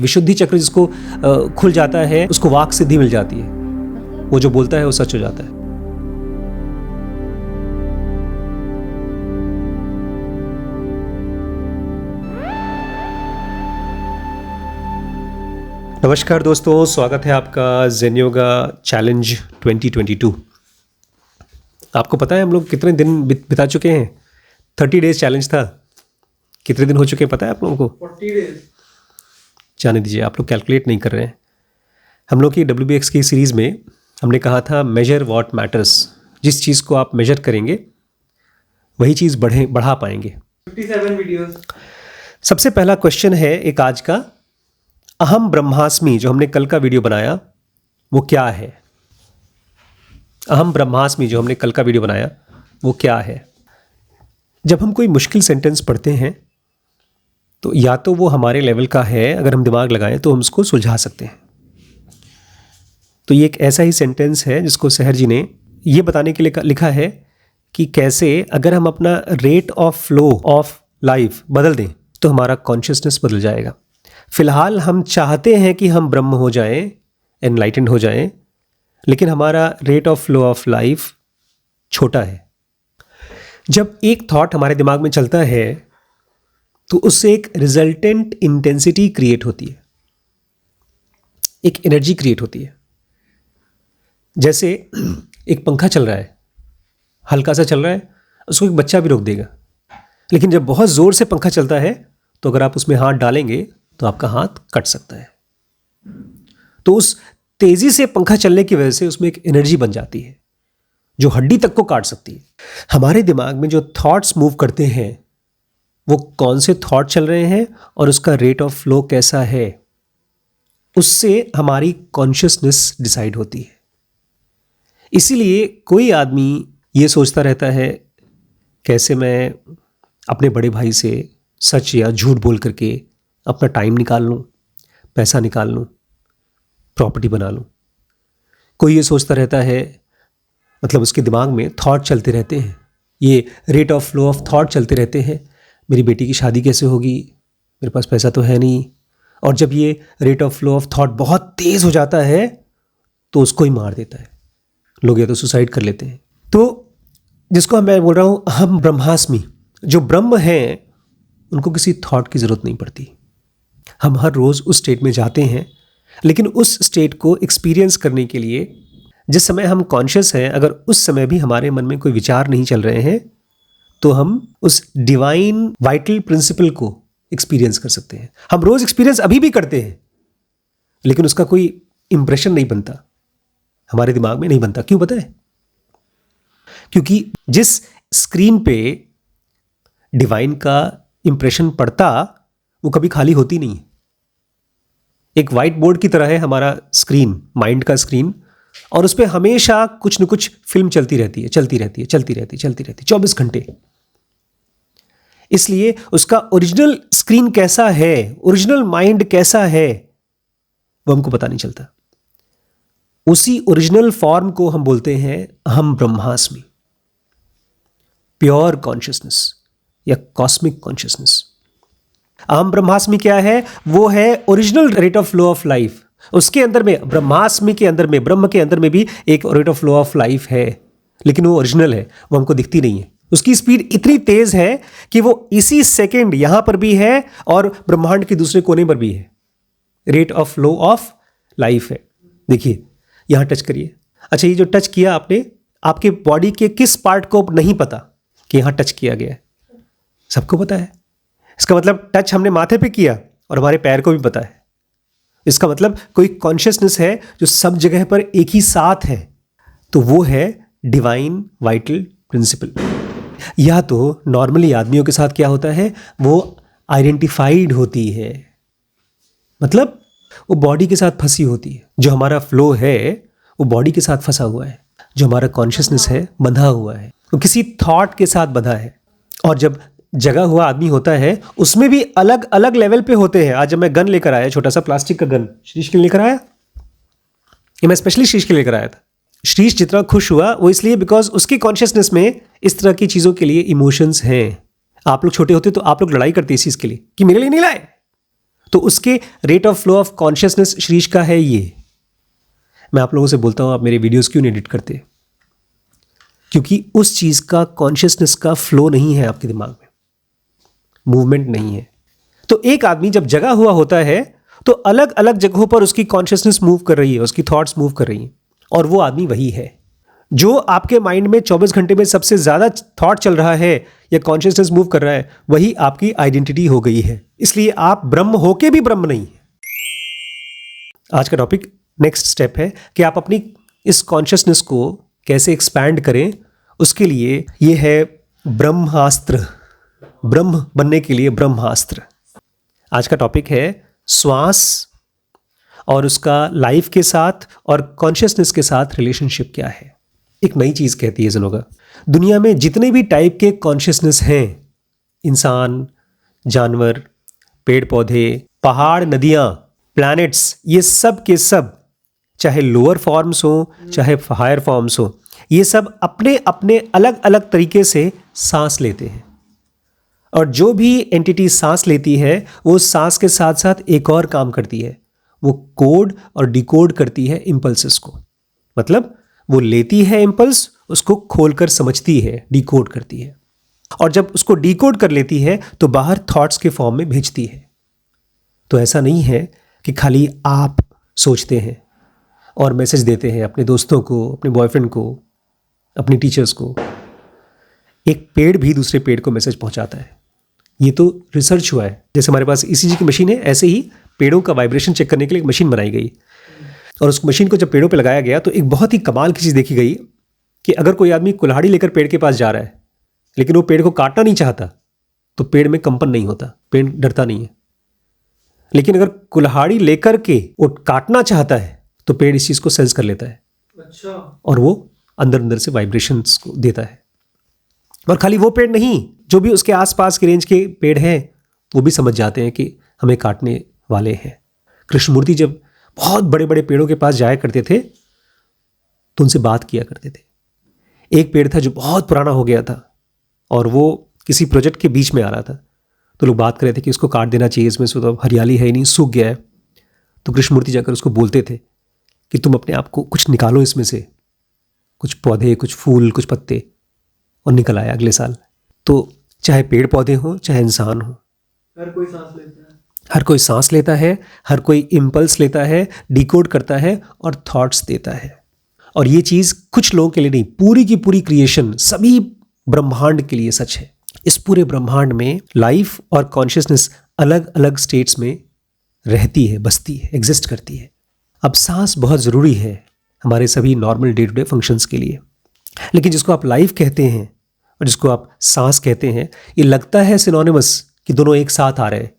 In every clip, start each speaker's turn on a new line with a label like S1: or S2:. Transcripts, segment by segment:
S1: विशुद्धि चक्र जिसको खुल जाता है उसको वाक सिद्धि मिल जाती है। वो जो बोलता है वो सच हो जाता है। नमस्कार दोस्तों, स्वागत है आपका ज़ेन योगा चैलेंज 2022। आपको पता है हम लोग कितने दिन बिता चुके हैं? 30 डेज चैलेंज था। कितने दिन हो चुके हैं पता है आप लोगों को?
S2: 40 डेज।
S1: जाने दीजिए, आप लोग कैलकुलेट नहीं कर रहे हैं। हम लोग की WBX की सीरीज़ में हमने कहा था मेजर व्हाट मैटर्स। जिस चीज़ को आप मेजर करेंगे वही चीज़ बढ़ा पाएंगे।
S2: 57 वीडियोस।
S1: सबसे पहला क्वेश्चन है एक आज का, अहम ब्रह्मास्मि जो हमने कल का वीडियो बनाया वो क्या है? अहम ब्रह्मास्मि जो हमने कल का वीडियो बनाया वो क्या है? जब हम कोई मुश्किल सेंटेंस पढ़ते हैं तो या तो वो हमारे लेवल का है, अगर हम दिमाग लगाएं तो हम उसको सुलझा सकते हैं। तो ये एक ऐसा ही सेंटेंस है जिसको सहर जी ने ये बताने के लिए लिखा है कि कैसे अगर हम अपना rate of flow of life बदल दें तो हमारा कॉन्शियसनेस बदल जाएगा। फिलहाल हम चाहते हैं कि हम ब्रह्म हो जाएं, एनलाइटेंड हो जाएं, लेकिन हमारा rate of flow of life छोटा है। जब एक थॉट हमारे दिमाग में चलता है तो उससे एक रिजल्टेंट इंटेंसिटी क्रिएट होती है, एक एनर्जी क्रिएट होती है। जैसे एक पंखा चल रहा है, हल्का सा चल रहा है, उसको एक बच्चा भी रोक देगा, लेकिन जब बहुत ज़ोर से पंखा चलता है तो अगर आप उसमें हाथ डालेंगे तो आपका हाथ कट सकता है। तो उस तेज़ी से पंखा चलने की वजह से उसमें एक एनर्जी बन जाती है जो हड्डी तक को काट सकती है। हमारे दिमाग में जो थॉट्स मूव करते हैं वो कौन से थॉट चल रहे हैं और उसका रेट ऑफ फ्लो कैसा है, उससे हमारी कॉन्शियसनेस डिसाइड होती है। इसीलिए कोई आदमी ये सोचता रहता है कैसे मैं अपने बड़े भाई से सच या झूठ बोल करके अपना टाइम निकाल लूँ, पैसा निकाल लूँ, प्रॉपर्टी बना लूँ। कोई ये सोचता रहता है, मतलब उसके दिमाग में थॉट चलते रहते हैं, ये rate of flow of thought चलते रहते हैं, मेरी बेटी की शादी कैसे होगी, मेरे पास पैसा तो है नहीं। और जब ये rate of flow of thought बहुत तेज़ हो जाता है तो उसको ही मार देता है। लोग या तो सुसाइड कर लेते हैं। तो जिसको मैं बोल रहा हूँ अहम ब्रह्मास्मि, जो ब्रह्म हैं उनको किसी थॉट की ज़रूरत नहीं पड़ती। हम हर रोज़ उस स्टेट में जाते हैं, लेकिन उस स्टेट को एक्सपीरियंस करने के लिए जिस समय हम कॉन्शियस हैं, अगर उस समय भी हमारे मन में कोई विचार नहीं चल रहे हैं तो हम उस डिवाइन वाइटल प्रिंसिपल को एक्सपीरियंस कर सकते हैं। हम रोज़ एक्सपीरियंस अभी भी करते हैं, लेकिन उसका कोई इंप्रेशन नहीं बनता, हमारे दिमाग में नहीं बनता। क्यों पता है? क्योंकि जिस स्क्रीन पे डिवाइन का इंप्रेशन पड़ता वो कभी खाली होती नहीं है। एक वाइट बोर्ड की तरह है हमारा स्क्रीन, माइंड का स्क्रीन, और उस पर हमेशा कुछ न कुछ फिल्म चलती रहती है 24 घंटे। इसलिए उसका ओरिजिनल स्क्रीन कैसा है, ओरिजिनल माइंड कैसा है, वो हमको पता नहीं चलता। उसी ओरिजिनल फॉर्म को हम बोलते हैं अहम ब्रह्मास्मि, प्योर कॉन्शियसनेस या कॉस्मिक कॉन्शियसनेस। अहम ब्रह्मास्मि क्या है? वो है original rate of flow of life. उसके अंदर में, ब्रह्मास्मि के अंदर में, ब्रह्म के अंदर में भी एक rate of flow of life है, लेकिन वो ओरिजिनल है, वो हमको दिखती नहीं है। उसकी स्पीड इतनी तेज है कि वो इसी सेकंड यहां पर भी है और ब्रह्मांड के दूसरे कोने पर भी है। Rate of flow of life है। देखिए, यहां टच करिए। अच्छा, ये जो टच किया आपने, आपके बॉडी के किस पार्ट को नहीं पता कि यहां टच किया गया है? सबको पता है। इसका मतलब टच हमने माथे पे किया और हमारे पैर को भी पता है। इसका मतलब कोई कॉन्शियसनेस है जो सब जगह पर एक ही साथ है, तो वो है डिवाइन वाइटल प्रिंसिपल। या तो नॉर्मली आदमियों के साथ क्या होता है, वो आइडेंटिफाइड होती है, मतलब वो बॉडी के साथ फंसी होती है। जो हमारा फ्लो है वो बॉडी के साथ फंसा हुआ है, जो हमारा कॉन्शियसनेस है बंधा हुआ है, वो किसी थॉट के साथ बंधा है। और जब जगा हुआ आदमी होता है उसमें भी अलग अलग लेवल पे होते हैं। आज जब मैं गन लेकर आया, छोटा सा प्लास्टिक का गन, शीश के लिए लेकर आया, ये मैं स्पेशली शीश के लेकर आया था। शीश जितना खुश हुआ वो इसलिए बिकॉज उसकी कॉन्शियसनेस में इस तरह की चीज़ों के लिए इमोशंस हैं। आप लोग छोटे होते तो आप लोग लड़ाई करते इस चीज़ के लिए कि मेरे लिए नहीं लाए, तो उसके rate of flow of consciousness Shrish का है ये। मैं आप लोगों से बोलता हूँ, आप मेरे वीडियोस क्यों नहीं एडिट करते? क्योंकि उस चीज़ का कॉन्शियसनेस का फ्लो नहीं है आपके दिमाग में, मूवमेंट नहीं है। तो एक आदमी जब जगा हुआ होता है तो अलग अलग जगहों पर उसकी कॉन्शियसनेस मूव कर रही है, उसकी थॉट्स मूव कर रही हैं, और वो आदमी वही है। जो आपके माइंड में 24 घंटे में सबसे ज़्यादा थॉट चल रहा है या कॉन्शियसनेस मूव कर रहा है, वही आपकी आइडेंटिटी हो गई है। इसलिए आप ब्रह्म होके भी ब्रह्म नहीं है। आज का टॉपिक नेक्स्ट स्टेप है कि आप अपनी इस कॉन्शियसनेस को कैसे एक्सपैंड करें। उसके लिए ये है ब्रह्मास्त्र, ब्रह्म बनने के लिए ब्रह्मास्त्र। आज का टॉपिक है श्वास और उसका लाइफ के साथ और कॉन्शियसनेस के साथ रिलेशनशिप क्या है। एक नई चीज़ कहती है जनोगा, दुनिया में जितने भी टाइप के कॉन्शियसनेस हैं, इंसान, जानवर, पेड़ पौधे, पहाड़, नदियाँ, प्लैनेट्स, ये सब के सब, चाहे लोअर फॉर्म्स हो चाहे हायर फॉर्म्स हो, ये सब अपने अपने अलग अलग तरीके से सांस लेते हैं। और जो भी एंटिटी सांस लेती है वो सांस के साथ साथ एक और काम करती है, वो कोड और डिकोड करती है इम्पल्सेस को। मतलब वो लेती है इम्पल्स, उसको खोलकर समझती है, डिकोड करती है, और जब उसको डिकोड कर लेती है तो बाहर थॉट्स के फॉर्म में भेजती है। तो ऐसा नहीं है कि खाली आप सोचते हैं और मैसेज देते हैं अपने दोस्तों को, अपने बॉयफ्रेंड को, अपने टीचर्स को। एक पेड़ भी दूसरे पेड़ को मैसेज पहुंचाता है। ये तो रिसर्च हुआ है। जैसे हमारे पास ECG की मशीन है, ऐसे ही पेड़ों का वाइब्रेशन चेक करने के लिए एक मशीन बनाई गई, और उस मशीन को जब पेड़ों पे लगाया गया तो एक बहुत ही कमाल की चीज़ देखी गई कि अगर कोई आदमी कुल्हाड़ी लेकर पेड़ के पास जा रहा है लेकिन वो पेड़ को काटना नहीं चाहता तो पेड़ में कंपन नहीं होता, पेड़ डरता नहीं है। लेकिन अगर कुल्हाड़ी लेकर के वो काटना चाहता है तो पेड़ इस चीज़ को सेंस कर लेता है। अच्छा। और वो अंदर अंदर से वाइब्रेशंस को देता है। और खाली वो पेड़ नहीं, जो भी उसके आसपास के रेंज के पेड़ हैं वो भी समझ जाते हैं कि हमें काटने वाले हैं। कृष्णमूर्ति जब बहुत बड़े बड़े पेड़ों के पास जाया करते थे तो उनसे बात किया करते थे। एक पेड़ था जो बहुत पुराना हो गया था और वो किसी प्रोजेक्ट के बीच में आ रहा था, तो लोग बात कर रहे थे कि इसको काट देना चाहिए, इसमें से तो हरियाली है ही नहीं, सूख गया है। तो कृष्णमूर्ति जाकर उसको बोलते थे कि तुम अपने आप को कुछ निकालो इसमें से, कुछ पौधे, कुछ फूल, कुछ पत्ते, और निकल आया अगले साल। तो चाहे पेड़ पौधे हों चाहे इंसान हो,
S2: हर कोई सांस लेता है,
S1: हर कोई सांस लेता है, हर कोई इम्पल्स लेता है, डिकोड करता है और थॉट्स देता है। और ये चीज़ कुछ लोगों के लिए नहीं, पूरी की पूरी क्रिएशन, सभी ब्रह्मांड के लिए सच है। इस पूरे ब्रह्मांड में लाइफ और कॉन्शियसनेस अलग अलग स्टेट्स में रहती है, बसती है, एग्जिस्ट करती है। अब सांस बहुत ज़रूरी है हमारे सभी normal day to day functions के लिए, लेकिन जिसको आप लाइफ कहते हैं और जिसको आप सांस कहते हैं, ये लगता है सिनोनिमस कि दोनों एक साथ आ रहे हैं।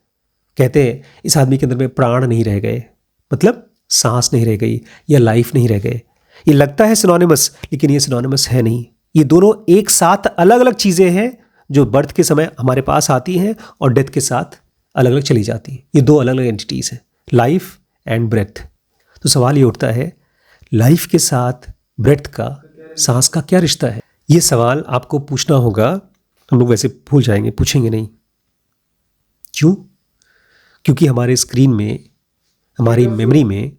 S1: कहते हैं इस आदमी के अंदर में प्राण नहीं रह गए, मतलब सांस नहीं रह गई या लाइफ नहीं रह गए। ये लगता है सिनोनिमस, लेकिन ये सिनोनिमस है नहीं। ये दोनों एक साथ अलग अलग चीज़ें हैं जो बर्थ के समय हमारे पास आती हैं और डेथ के साथ अलग अलग चली जाती हैं। ये दो अलग अलग एंटिटीज़ हैं, लाइफ एंड ब्रेथ। तो सवाल ये उठता है, लाइफ के साथ ब्रेथ का, सांस का क्या रिश्ता है? ये सवाल आपको पूछना होगा। हम लोग वैसे भूल जाएंगे, पूछेंगे नहीं। क्यों? क्योंकि हमारे स्क्रीन में, हमारी मेमोरी में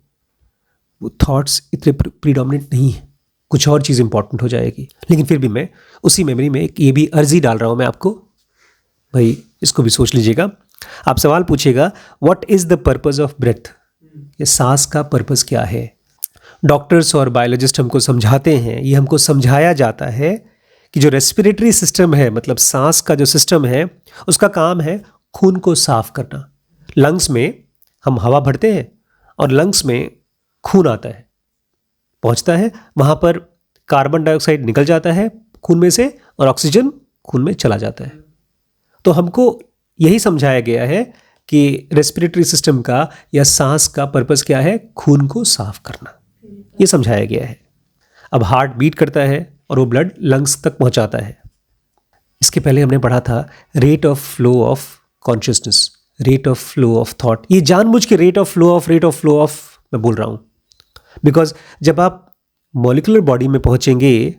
S1: वो थॉट्स इतने प्रीडोमिनेंट नहीं है, कुछ और चीज़ इंपॉर्टेंट हो जाएगी। लेकिन फिर भी मैं उसी मेमोरी में एक ये भी अर्जी डाल रहा हूँ मैं आपको, भाई इसको भी सोच लीजिएगा। आप सवाल पूछिएगा, what is the purpose of breath? ये सांस का पर्पस क्या है? डॉक्टर्स और बायोलॉजिस्ट हमको समझाते हैं, ये हमको समझाया जाता है कि जो रेस्पिरेटरी सिस्टम है, मतलब सांस का जो सिस्टम है, उसका काम है खून को साफ करना। लंग्स में हम हवा भरते हैं और लंग्स में खून आता है, पहुंचता है, वहाँ पर कार्बन डाइऑक्साइड निकल जाता है खून में से और ऑक्सीजन खून में चला जाता है। तो हमको यही समझाया गया है कि रेस्पिरेटरी सिस्टम का या सांस का पर्पस क्या है? खून को साफ करना, ये समझाया गया है। अब हार्ट बीट करता है और वो ब्लड लंग्स तक पहुंचाता है। इसके पहले हमने पढ़ा था rate of flow of consciousness, rate of flow of thought. ये जानबूझ के रेट ऑफ फ्लो ऑफ मैं बोल रहा हूँ, बिकॉज जब आप मॉलिक्यूलर बॉडी में पहुंचेंगे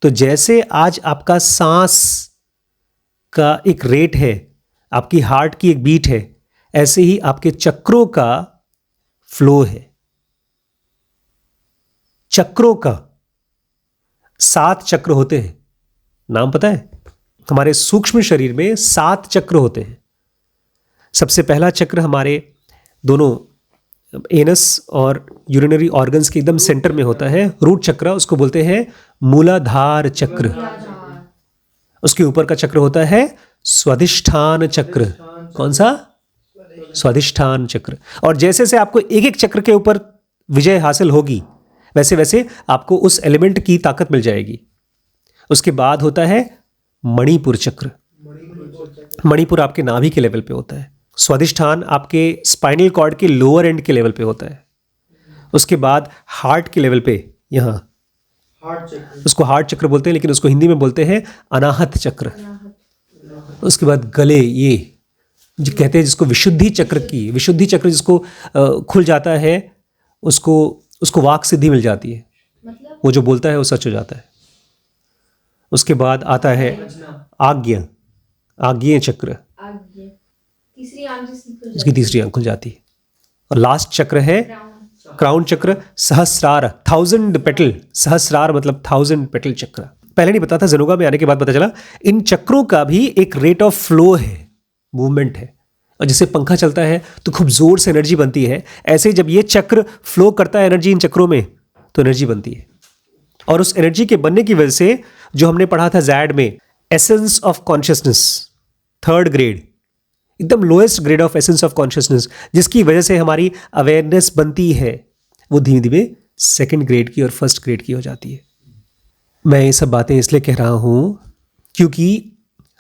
S1: तो जैसे आज आपका सांस का एक रेट है, आपकी हार्ट की एक बीट है, ऐसे ही आपके चक्रों का फ्लो है। चक्रों का 7 चक्र होते हैं, नाम पता है? हमारे सूक्ष्म शरीर में 7 चक्र होते हैं। सबसे पहला चक्र हमारे दोनों एनस और यूरिनरी ऑर्गन्स के एकदम सेंटर में होता है, रूट चक्र, उसको बोलते हैं मूलाधार चक्र। उसके ऊपर का चक्र होता है स्वादिष्ठान चक्र। कौन सा? स्वादिष्ठान चक्र। और जैसे जैसे आपको एक एक चक्र के ऊपर विजय हासिल होगी, वैसे वैसे आपको उस एलिमेंट की ताकत मिल जाएगी। उसके बाद होता है मणिपुर चक्र। मणिपुर आपके नाभि के लेवल पे होता है। स्वादिष्ठान आपके स्पाइनल कॉर्ड के लोअर एंड के लेवल पे होता है। उसके बाद हार्ट के लेवल पे, यहाँ उसको हार्ट चक्र बोलते हैं, लेकिन उसको हिंदी में बोलते हैं अनाहत चक्र। उसके बाद गले, ये जो कहते हैं जिसको विशुद्धि चक्र जिसको खुल जाता है, उसको वाक सिद्धि मिल जाती है। वो जो बोलता है वो सच हो जाता है। उसके बाद आता है आज्ञेय चक्र, उसकी तीसरी आंख खुल जाती है। और लास्ट चक्र है क्राउन चक्र, सहस्रार, 1000 पेटल। सहस्रार मतलब 1000 पेटल चक्र। पहले नहीं पता था, जनुगा में आने के बाद पता चला इन चक्रों का भी एक रेट ऑफ फ्लो है, मूवमेंट है। और जैसे पंखा चलता है तो खूब जोर से एनर्जी बनती है, ऐसे ही जब ये चक्र फ्लो करता है एनर्जी इन चक्रों में, तो एनर्जी बनती है। और उस एनर्जी के बनने की वजह से जो हमने पढ़ा था जैड में, essence of consciousness, 3rd grade, एकदम lowest grade of essence of consciousness, जिसकी वजह से हमारी अवेयरनेस बनती है, वो धीमे धीमे 2nd ग्रेड की और 1st ग्रेड की हो जाती है। मैं ये सब बातें इसलिए कह रहा हूँ क्योंकि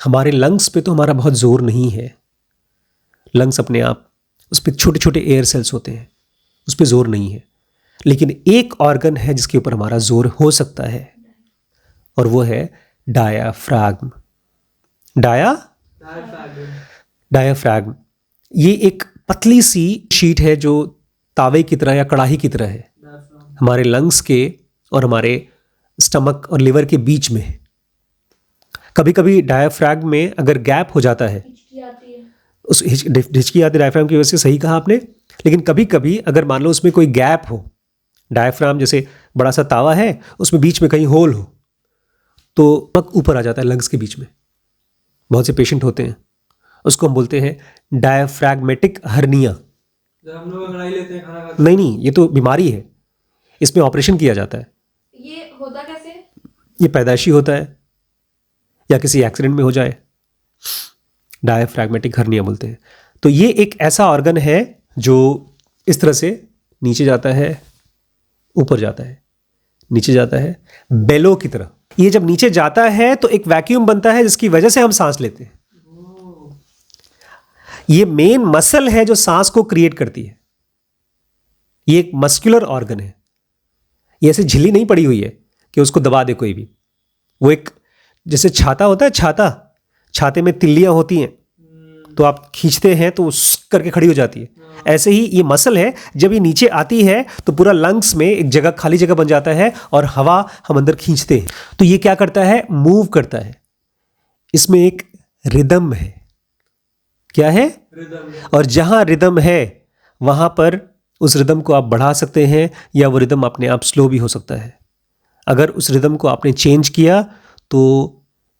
S1: हमारे लंग्स पे तो हमारा बहुत जोर नहीं है। लंग्स अपने आप, उस पर छोटे छोटे एयर सेल्स होते हैं, उस पर जोर नहीं है। लेकिन एक ऑर्गन है जिसके ऊपर हमारा जोर हो सकता है, और वो है डायाफ्राग्म। डायाफ्राग्म ये एक पतली सी शीट है जो तावे की तरह या कड़ाही की तरह है, हमारे लंग्स के और हमारे स्टमक और लिवर के बीच में। कभी कभी डायाफ्राग्म में अगर गैप हो जाता है, उस हिचकी आती डायाफ्राम की वजह से, सही कहा आपने। लेकिन कभी कभी अगर मान लो उसमें कोई गैप हो, डायाफ्राम जैसे बड़ा सा तावा है, उसमें बीच में कहीं होल हो, तो पग ऊपर आ जाता है लंग्स के बीच में। बहुत से पेशेंट होते हैं, उसको हम बोलते हैं डायाफ्रैग्मेटिक हर्निया।
S2: जब हम लोग अंगड़ाई लेते हैं खाना खाते
S1: नहीं, ये तो बीमारी है, इसमें ऑपरेशन किया जाता है।
S3: ये होता कैसे?
S1: ये पैदाइशी होता है या किसी एक्सीडेंट में हो जाए, डायाफ्रैग्मेटिक हर्निया बोलते हैं। तो ये एक ऐसा ऑर्गन है जो इस तरह से नीचे जाता है, ऊपर जाता है, नीचे जाता है, बेलो की तरह। ये जब नीचे जाता है तो एक वैक्यूम बनता है जिसकी वजह से हम सांस लेते हैं। ये मेन मसल है जो सांस को क्रिएट करती है। ये एक मस्कुलर ऑर्गन है। ये ऐसे झिल्ली नहीं पड़ी हुई है कि उसको दबा दे कोई भी। वो एक जैसे छाता होता है, छाते में तिल्लियां होती हैं, तो आप खींचते हैं तो उस करके खड़ी हो जाती है। ऐसे ही ये मसल है, जब ये नीचे आती है तो पूरा लंग्स में एक जगह, खाली जगह बन जाता है और हवा हम अंदर खींचते हैं। तो ये क्या करता है? मूव करता है। इसमें एक रिदम है। क्या है?
S2: रिदम।
S1: और जहां रिदम है वहां पर उस रिदम को आप बढ़ा सकते हैं या वो रिदम अपने आप स्लो भी हो सकता है। अगर उस रिदम को आपने चेंज किया तो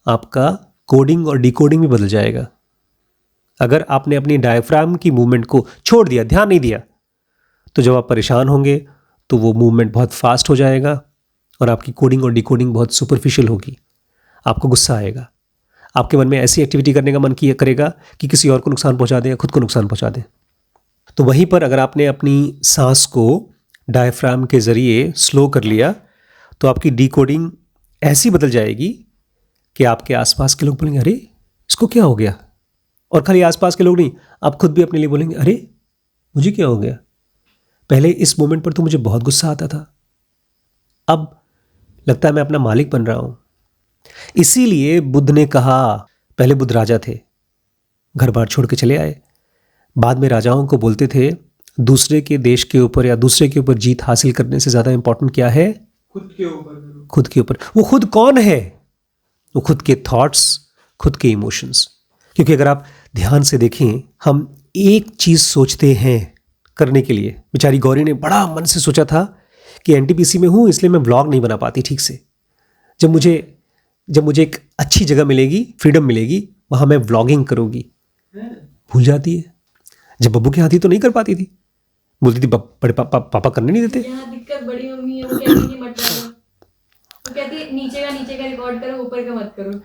S1: आपका कोडिंग और डिकोडिंग भी बदल जाएगा। अगर आपने अपनी डायफ्राम की मूवमेंट को छोड़ दिया, ध्यान नहीं दिया, तो जब आप परेशान होंगे तो वो मूवमेंट बहुत फास्ट हो जाएगा और आपकी कोडिंग और डिकोडिंग बहुत सुपरफिशियल होगी। आपको गुस्सा आएगा, आपके मन में ऐसी एक्टिविटी करने का मन किया करेगा कि किसी और को नुकसान पहुंचा दें या खुद को नुकसान पहुंचा दें। तो वहीं पर अगर आपने अपनी सांस को डायफ्राम के ज़रिए स्लो कर लिया तो आपकी डिकोडिंग ऐसी बदल जाएगी कि आपके आसपास के लोग बोलेंगे, अरे इसको क्या हो गया। और खाली आसपास के लोग नहीं, आप खुद भी अपने लिए बोलेंगे, अरे मुझे क्या हो गया। पहले इस मोमेंट पर तो मुझे बहुत गुस्सा आता था, अब लगता है मैं अपना मालिक बन रहा हूं। इसीलिए बुद्ध ने कहा, पहले बुद्ध राजा थे, घर बार छोड़ के चले आए, बाद में राजाओं को बोलते थे दूसरे के देश के ऊपर या दूसरे के ऊपर जीत हासिल करने से ज़्यादा इंपॉर्टेंट क्या है?
S2: खुद के ऊपर।
S1: खुद के ऊपर। वो खुद कौन है? वो खुद के थॉट्स, खुद के इमोशंस। क्योंकि अगर आप ध्यान से देखें, हम एक चीज़ सोचते हैं करने के लिए, बेचारी गौरी ने बड़ा मन से सोचा था कि एनटीपीसी में हूँ इसलिए मैं व्लॉग नहीं बना पाती ठीक से, जब मुझे एक अच्छी जगह मिलेगी, फ्रीडम मिलेगी, वहाँ मैं व्लॉगिंग करूँगी। भूल जाती है। जब बब्बू के हाथी तो नहीं कर पाती थी, बोलती थी बड़े पापा करने नहीं देते।
S3: यहाँ दिक्कत बड़ी मम्मी है, वो कहती है मत करो, वो कहती है नीचे का रिकॉर्ड करो, ऊपर का मत करो।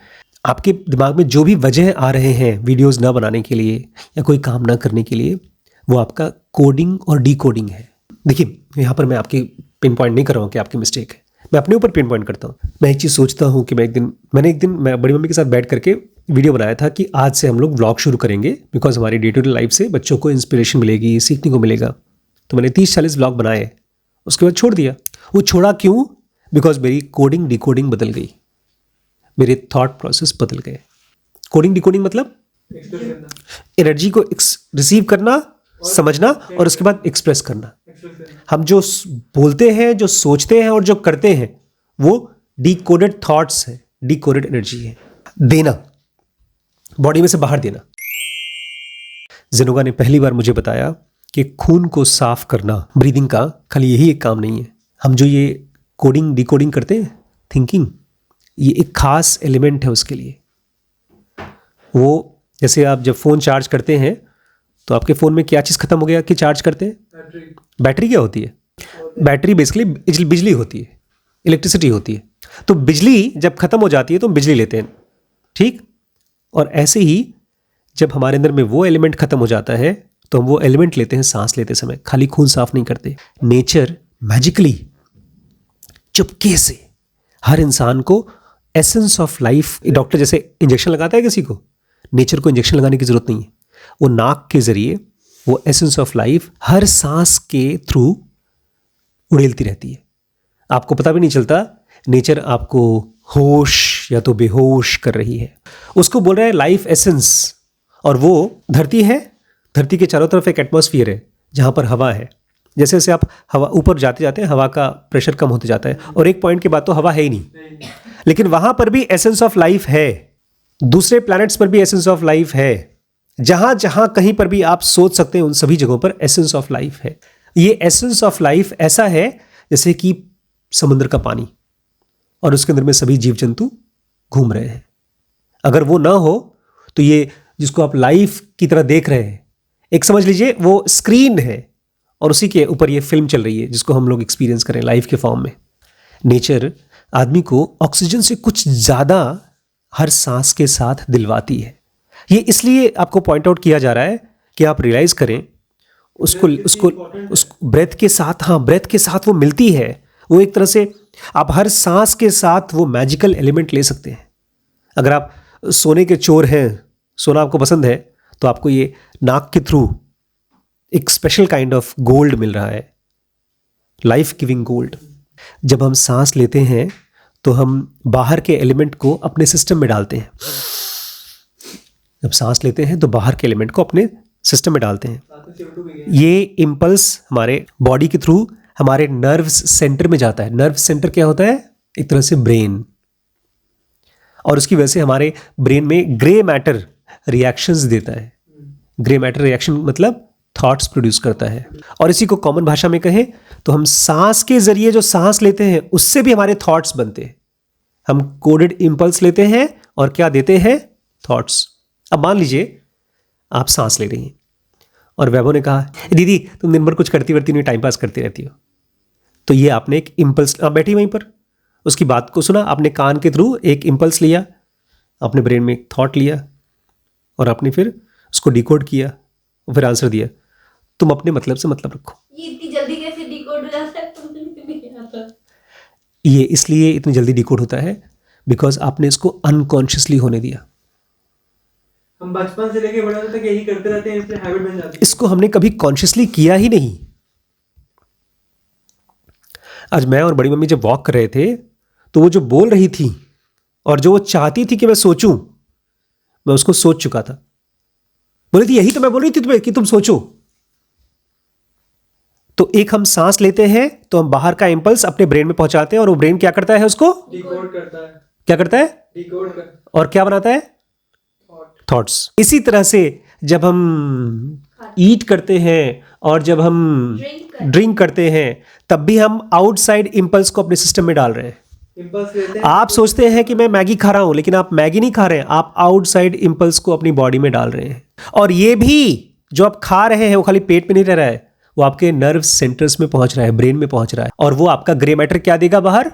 S1: आपके दिमाग में जो भी वजह आ रहे हैं वीडियोस ना बनाने के लिए या कोई काम ना करने के लिए, वो आपका कोडिंग और डीकोडिंग है। देखिए, यहाँ पर मैं आपकी पिन पॉइंट नहीं कर रहा हूँ कि आपकी मिस्टेक है, मैं अपने ऊपर पिन पॉइंट करता हूँ। मैं एक चीज़ सोचता हूँ कि मैंने एक दिन मैं बड़ी मम्मी के साथ बैठ करके वीडियो बनाया था कि आज से हम लोग व्लॉग शुरू करेंगे, बिकॉज हमारी डे टू डे लाइफ से बच्चों को इंस्पिरेशन मिलेगी, सीखने को मिलेगा। तो मैंने 30-40 व्लॉग बनाए, उसके बाद छोड़ दिया। वो छोड़ा क्यों? बिकॉज मेरी कोडिंग डिकोडिंग बदल गई, मेरे थॉट प्रोसेस बदल गए। कोडिंग डिकोडिंग मतलब
S2: एक्सप्रेस करना,
S1: एनर्जी को रिसीव करना, समझना और उसके बाद एक्सप्रेस करना।
S2: एक्सप्रेस करना।
S1: हम जो बोलते हैं, जो सोचते हैं और जो करते हैं, वो डिकोडेड थॉट्स है, डिकोडेड एनर्जी है। देना, बॉडी में से बाहर देना। जेनोगा ने पहली बार मुझे बताया कि खून को साफ करना, ब्रीदिंग का खाली यही एक काम नहीं है। हम जो ये कोडिंग डिकोडिंग करते हैं, थिंकिंग, ये एक खास एलिमेंट है उसके लिए। वो जैसे आप जब फ़ोन चार्ज करते हैं तो आपके फ़ोन में क्या चीज़ खत्म हो गया कि चार्ज करते हैं?
S2: बैटरी।
S1: बैटरी क्या होती है? बैटरी बेसिकली बिजली होती है, इलेक्ट्रिसिटी होती है। तो बिजली जब खत्म हो जाती है तो हम बिजली लेते हैं, ठीक? और ऐसे ही जब हमारे अंदर में वो एलिमेंट खत्म हो जाता है तो हम वो एलिमेंट लेते हैं सांस लेते समय, खाली खून साफ नहीं करते। नेचर मैजिकली चुपके से हर इंसान को एसेंस ऑफ लाइफ, डॉक्टर जैसे इंजेक्शन लगाता है किसी को, नेचर को इंजेक्शन लगाने की जरूरत नहीं है। वो नाक के जरिए वो एसेंस ऑफ लाइफ हर सांस के थ्रू उड़ेलती रहती है। आपको पता भी नहीं चलता, नेचर आपको होश या तो बेहोश कर रही है। उसको बोल रहा है लाइफ एसेंस। और वो धरती है, धरती के चारों तरफ एक एटमॉस्फेयर है जहाँ पर हवा है। जैसे जैसे आप हवा ऊपर जाते जाते हैं, हवा का प्रेशर कम होते जाता है और एक पॉइंट के बाद तो हवा है ही नहीं। लेकिन वहाँ पर भी एसेंस ऑफ लाइफ है, दूसरे प्लैनेट्स पर भी एसेंस ऑफ लाइफ है। जहाँ जहाँ कहीं पर भी आप सोच सकते हैं उन सभी जगहों पर एसेंस ऑफ लाइफ है। ये एसेंस ऑफ लाइफ ऐसा है जैसे कि समुद्र का पानी, और उसके अंदर में सभी जीव जंतु घूम रहे हैं। अगर वो ना हो तो ये जिसको आप लाइफ की तरह देख रहे हैं, एक समझ लीजिए वो स्क्रीन है और उसी के ऊपर ये फिल्म चल रही है जिसको हम लोग एक्सपीरियंस करें लाइफ के फॉर्म में। नेचर आदमी को ऑक्सीजन से कुछ ज़्यादा हर सांस के साथ दिलवाती है। ये इसलिए आपको पॉइंट आउट किया जा रहा है कि आप रियलाइज करें उसको ब्रेथ के साथ, हाँ ब्रेथ के साथ वो मिलती है। वो एक तरह से आप हर सांस के साथ वो मैजिकल एलिमेंट ले सकते हैं। अगर आप सोने के चोर हैं, सोना आपको पसंद है, तो आपको ये नाक के थ्रू एक स्पेशल काइंड ऑफ गोल्ड मिल रहा है, लाइफ गिविंग गोल्ड। जब हम सांस लेते हैं तो हम बाहर के एलिमेंट को अपने सिस्टम में डालते हैं। जब सांस लेते हैं तो बाहर के एलिमेंट को अपने सिस्टम में डालते हैं। ये इम्पल्स हमारे बॉडी के थ्रू हमारे नर्व्स सेंटर में जाता है। नर्व सेंटर क्या होता है? एक तरह से ब्रेन। और उसकी वजह से हमारे ब्रेन में ग्रे मैटर रिएक्शंस देता है। ग्रे मैटर रिएक्शन मतलब थॉट्स प्रोड्यूस करता है। और इसी को कॉमन भाषा में कहें तो हम सांस के जरिए जो सांस लेते हैं उससे भी हमारे थॉट्स बनते हैं। हम कोडेड इम्पल्स लेते हैं और क्या देते हैं? थॉट्स। अब मान लीजिए आप सांस ले रही हैं और वैभव ने कहा, दीदी तुम दिन भर कुछ करती वर्ती नहीं, टाइम पास करती रहती हो। तो ये आपने एक इम्पल्स, आप बैठी वहीं पर, उसकी बात को सुना, आपने कान के थ्रू एक इम्पल्स लिया, अपने ब्रेन में एक थॉट लिया और आपने फिर उसको डिकोड किया और फिर आंसर दिया। तुम अपने मतलब से मतलब रखो।
S3: ये इतनी जल्दी कैसे डिकोड हो जाता है, तुमसे नहीं आता।
S1: ये इसलिए इतनी जल्दी डिकोड होता है बिकॉज आपने इसको अनकॉन्शियसली होने दिया।
S2: हम बचपन से लेके बड़े होने तक यही करते रहते हैं, इसलिए हैबिट बन जाती है।
S1: इसको हमने कभी कॉन्शियसली किया ही नहीं। आज मैं और बड़ी मम्मी जब वॉक कर रहे थे तो वो जो बोल रही थी और जो वो चाहती थी कि मैं सोचूं, मैं उसको सोच चुका था। बोली थी यही तो मैं बोल रही थी तुम्हें कि तुम सोचो। तो एक हम सांस लेते हैं तो हम बाहर का इंपल्स अपने ब्रेन में पहुंचाते हैं और वो ब्रेन क्या करता है? उसको
S2: डिकोड करता है।
S1: क्या करता है?
S2: डिकोड कर
S1: और क्या बनाता है?
S2: थॉट।
S1: थॉट्स। इसी तरह से जब हम ईट करते हैं और जब हम ड्रिंक करते हैं तब भी हम आउटसाइड इम्पल्स को अपने सिस्टम में डाल रहे हैं।
S2: इम्पल्स लेते हैं।
S1: आप सोचते हैं कि मैं मैगी खा रहा हूं, लेकिन आप मैगी नहीं खा रहे हैं, आप आउटसाइड इम्पल्स को अपनी बॉडी में डाल रहे हैं। और ये भी जो आप खा रहे हैं वो खाली पेट में नहीं रह रहा है, वो आपके नर्व सेंटर्स में पहुंच रहा है, ब्रेन में पहुंच रहा है, और वो आपका ग्रे मैटर क्या देगा बाहर?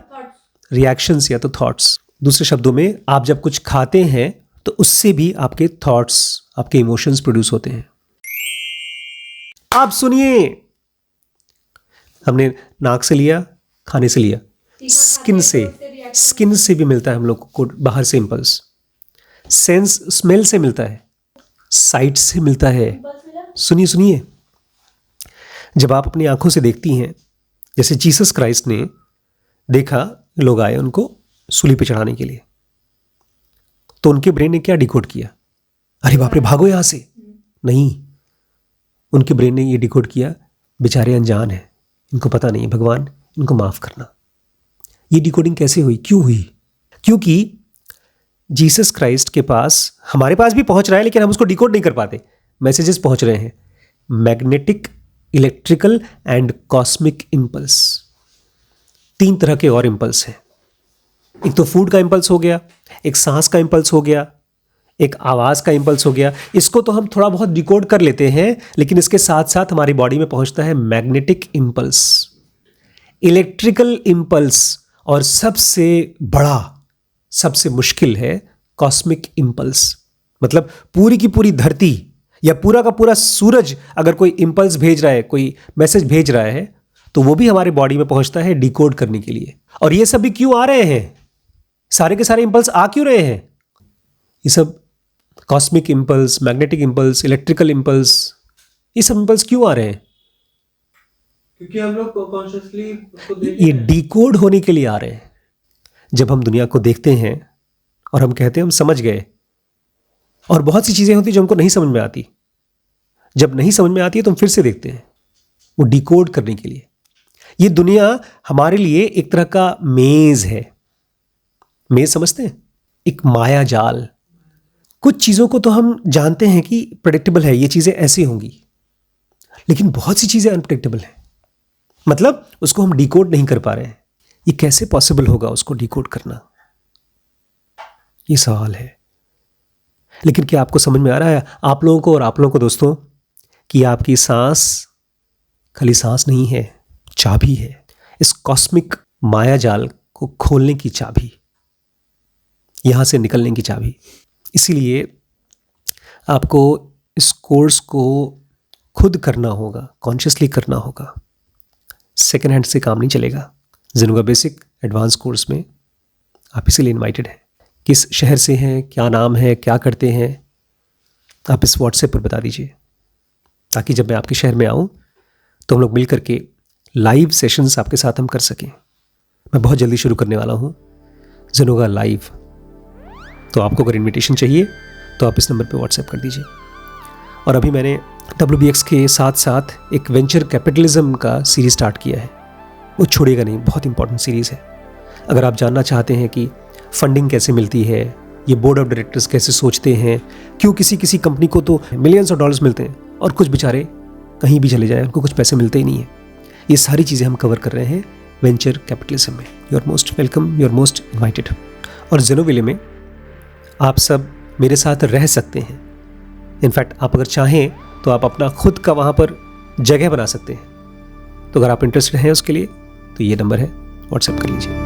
S1: रिएक्शंस या तो थॉट्स। दूसरे शब्दों में, आप जब कुछ खाते हैं तो उससे भी आपके थॉट्स, आपके इमोशंस प्रोड्यूस होते हैं। आप सुनिए, हमने नाक से लिया, खाने से लिया, स्किन से भी मिलता है हम लोग को बाहर से इम्पल्स, सेंस स्मेल से मिलता है, साइट से मिलता है। सुनिए सुनिए, जब आप अपनी आंखों से देखती हैं, जैसे जीसस क्राइस्ट ने देखा, लोग आए उनको सूली पे चढ़ाने के लिए, तो उनके ब्रेन ने क्या डिकोड किया? अरे बाप रे, भागो यहां से। नहीं, उनके ब्रेन ने ये डिकोड किया, बेचारे अनजान हैं, इनको पता नहीं है, भगवान इनको माफ करना। ये डिकोडिंग कैसे हुई? क्यों हुई? क्योंकि जीसस क्राइस्ट के पास, हमारे पास भी पहुंच रहा है, लेकिन हम उसको डिकोड नहीं कर पाते। मैसेजेस पहुंच रहे हैं, magnetic, electrical and cosmic impulse. 3 तरह के और इम्पल्स हैं। एक तो फूड का इम्पल्स हो गया, एक सांस का इम्पल्स हो गया, एक आवाज़ का इम्पल्स हो गया। इसको तो हम थोड़ा बहुत डिकोड कर लेते हैं, लेकिन इसके साथ साथ हमारी बॉडी में पहुंचता है मैग्नेटिक इम्पल्स, इलेक्ट्रिकल इम्पल्स, और सबसे बड़ा, सबसे मुश्किल है कॉस्मिक इम्पल्स। मतलब पूरी की पूरी धरती या पूरा का पूरा सूरज अगर कोई इम्पल्स भेज रहा है, कोई मैसेज भेज रहा है, तो वो भी हमारे बॉडी में पहुंचता है डिकोड करने के लिए। और ये सब भी क्यों आ रहे हैं? सारे के सारे इम्पल्स आ क्यों रहे हैं? ये सब cosmic impulse, magnetic impulse, electrical impulse, ये सब इम्पल्स क्यों आ रहे हैं?
S2: क्योंकि हम लोग कॉन्शियसली उसको
S1: ये डिकोड होने के लिए आ रहे हैं। जब हम दुनिया को देखते हैं और हम कहते हैं हम समझ गए, और बहुत सी चीजें होती जो हमको नहीं समझ में आती, जब नहीं समझ में आती है तो हम फिर से देखते हैं, वो डिकोड करने के लिए। ये दुनिया हमारे लिए एक तरह का मेज है। मेज समझते हैं? एक माया जाल। कुछ चीजों को तो हम जानते हैं कि प्रेडिक्टेबल है, ये चीजें ऐसी होंगी, लेकिन बहुत सी चीजें अनप्रेडिक्टेबल हैं, मतलब उसको हम डिकोड नहीं कर पा रहे हैं। ये कैसे पॉसिबल होगा उसको डिकोड करना? ये सवाल है। लेकिन क्या आपको समझ में आ रहा है, आप लोगों को और आप लोगों को दोस्तों, कि आपकी सांस खाली सांस नहीं है, चाबी है, इस कॉस्मिक माया जाल को खोलने की चाबी, यहां से निकलने की चाबी। इसीलिए आपको इस कोर्स को खुद करना होगा, कॉन्शियसली करना होगा। सेकेंड हैंड से काम नहीं चलेगा। ज़ेनुगा बेसिक एडवांस कोर्स में आप इसीलिए इनवाइटेड हैं। किस शहर से हैं, क्या नाम है, क्या करते हैं, आप इस व्हाट्सएप पर बता दीजिए, ताकि जब मैं आपके शहर में आऊँ तो हम लोग मिल करके लाइव सेशंस आपके साथ हम कर सकें। मैं बहुत जल्दी शुरू करने वाला हूँ ज़ेनुगा लाइव। तो आपको अगर इनविटेशन चाहिए तो आप इस नंबर पे व्हाट्सएप कर दीजिए। और अभी मैंने WBX के साथ साथ एक वेंचर कैपिटलिज्म का सीरीज स्टार्ट किया है, वो छोड़ेगा नहीं, बहुत इंपॉर्टेंट सीरीज़ है। अगर आप जानना चाहते हैं कि फंडिंग कैसे मिलती है, ये बोर्ड ऑफ डायरेक्टर्स कैसे सोचते हैं, क्यों किसी कंपनी को तो मिलियंस ऑफ डॉलर्स मिलते हैं और कुछ बेचारे कहीं भी चले जाएं, उनको कुछ पैसे मिलते ही नहीं है, ये सारी चीज़ें हम कवर कर रहे हैं वेंचर कैपिटलिज्म में। You are most welcome, you are most invited. और ज़ेनोविले में आप सब मेरे साथ रह सकते हैं। इनफैक्ट आप अगर चाहें तो आप अपना खुद का वहाँ पर जगह बना सकते हैं। तो अगर आप इंटरेस्टेड हैं उसके लिए तो ये नंबर है, व्हाट्सएप कर लीजिए।